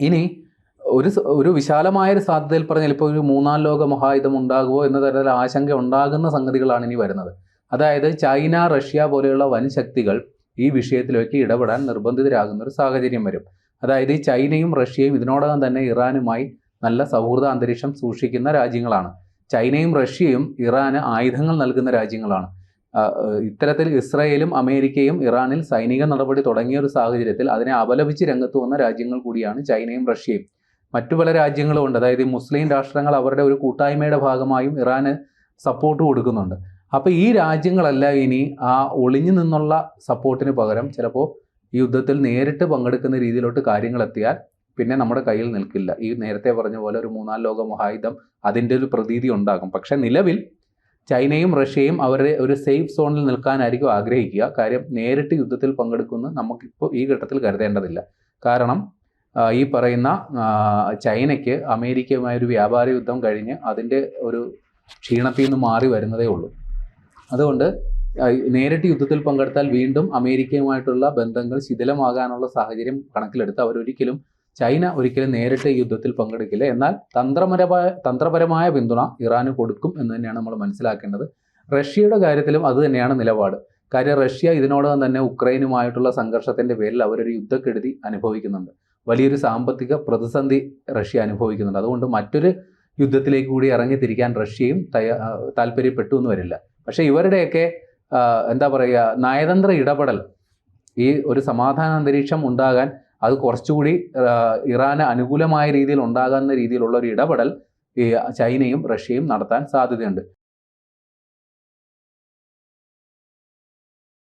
ഇനി ഒരു വിശാലമായൊരു സാധ്യതയിൽ പറഞ്ഞാൽ ഇപ്പോൾ ഒരു മൂന്നാം ലോക മഹായുദ്ധം ഉണ്ടാകുമോ എന്ന തരത്തിൽ ആശങ്ക ഉണ്ടാകുന്ന സംഗതികളാണ് ഇനി വരുന്നത്. അതായത് ചൈന, റഷ്യ പോലെയുള്ള വൻ ശക്തികൾ ഈ വിഷയത്തിലേക്ക് ഇടപെടാൻ നിർബന്ധിതരാകുന്ന ഒരു സാഹചര്യം വരും. അതായത് ഈ ചൈനയും റഷ്യയും ഇതിനോടകം തന്നെ ഇറാനുമായി നല്ല സൗഹൃദ അന്തരീക്ഷം സൂക്ഷിക്കുന്ന രാജ്യങ്ങളാണ്. ചൈനയും റഷ്യയും ഇറാന് ആയുധങ്ങൾ നൽകുന്ന രാജ്യങ്ങളാണ്. ഇത്തരത്തിൽ ഇസ്രായേലും അമേരിക്കയും ഇറാനിൽ സൈനിക നടപടി തുടങ്ങിയ ഒരു സാഹചര്യത്തിൽ അതിനെ അപലപിച്ച് രംഗത്ത് വന്ന രാജ്യങ്ങൾ കൂടിയാണ് ചൈനയും റഷ്യയും. മറ്റു പല രാജ്യങ്ങളും ഉണ്ട്. അതായത് മുസ്ലിം രാഷ്ട്രങ്ങൾ അവരുടെ ഒരു കൂട്ടായ്മയുടെ ഭാഗമായും ഇറാന് സപ്പോർട്ട് കൊടുക്കുന്നുണ്ട്. അപ്പോൾ ഈ രാജ്യങ്ങളെല്ലാം ഇനി ആ ഒളിഞ്ഞു നിന്നുള്ള സപ്പോർട്ടിന് പകരം ചിലപ്പോൾ ഈ യുദ്ധത്തിൽ നേരിട്ട് പങ്കെടുക്കുന്ന രീതിയിലോട്ട് കാര്യങ്ങൾ എത്തിയാൽ പിന്നെ നമ്മുടെ കയ്യിൽ നിൽക്കില്ല. ഈ നേരത്തെ പറഞ്ഞ പോലെ ഒരു മൂന്നാം ലോക മഹായുദ്ധം അതിൻ്റെ ഒരു പ്രതീതി ഉണ്ടാകും. പക്ഷെ നിലവിൽ ചൈനയും റഷ്യയും അവരുടെ ഒരു സേഫ് സോണിൽ നിൽക്കാനായിരിക്കും ആഗ്രഹിക്കുക. കാര്യം നേരിട്ട് യുദ്ധത്തിൽ പങ്കെടുക്കുമെന്ന് നമുക്കിപ്പോൾ ഈ ഘട്ടത്തിൽ കരുതേണ്ടതില്ല. കാരണം ഈ പറയുന്ന ചൈനയ്ക്ക് അമേരിക്കയുമായൊരു വ്യാപാര യുദ്ധം കഴിഞ്ഞ് അതിൻ്റെ ഒരു ക്ഷീണത്തിൽ നിന്ന് മാറി വരുന്നതേ ഉള്ളൂ. അതുകൊണ്ട് നേരിട്ട് യുദ്ധത്തിൽ പങ്കെടുത്താൽ വീണ്ടും അമേരിക്കയുമായിട്ടുള്ള ബന്ധങ്ങൾ ശിഥിലമാകാനുള്ള സാഹചര്യം കണക്കിലെടുത്ത് ചൈന ഒരിക്കലും നേരിട്ട് ഈ യുദ്ധത്തിൽ പങ്കെടുക്കില്ല. എന്നാൽ തന്ത്രപരമായ പിന്തുണ ഇറാന് കൊടുക്കും എന്ന് തന്നെയാണ് നമ്മൾ മനസ്സിലാക്കേണ്ടത്. റഷ്യയുടെ കാര്യത്തിലും അത് തന്നെയാണ് നിലപാട്. കാര്യം റഷ്യ ഇതിനോടകം തന്നെ ഉക്രൈനുമായിട്ടുള്ള സംഘർഷത്തിൻ്റെ പേരിൽ അവരൊരു യുദ്ധക്കെടുതി അനുഭവിക്കുന്നുണ്ട്. വലിയൊരു സാമ്പത്തിക പ്രതിസന്ധി റഷ്യ അനുഭവിക്കുന്നുണ്ട്. അതുകൊണ്ട് മറ്റൊരു യുദ്ധത്തിലേക്ക് കൂടി ഇറങ്ങിത്തിരിക്കാൻ റഷ്യയും താല്പര്യപ്പെട്ടു എന്ന് വരില്ല. പക്ഷേ ഇവരുടെയൊക്കെ എന്താ പറയുക, നയതന്ത്ര ഇടപെടൽ ഈ ഒരു സമാധാന അന്തരീക്ഷം ഉണ്ടാകാൻ അത് കുറച്ചുകൂടി ഇറാന് അനുകൂലമായ രീതിയിൽ ഉണ്ടാകുന്ന രീതിയിലുള്ള ഒരു ഇടപെടൽ ഈ ചൈനയും റഷ്യയും നടത്താൻ സാധ്യതയുണ്ട്.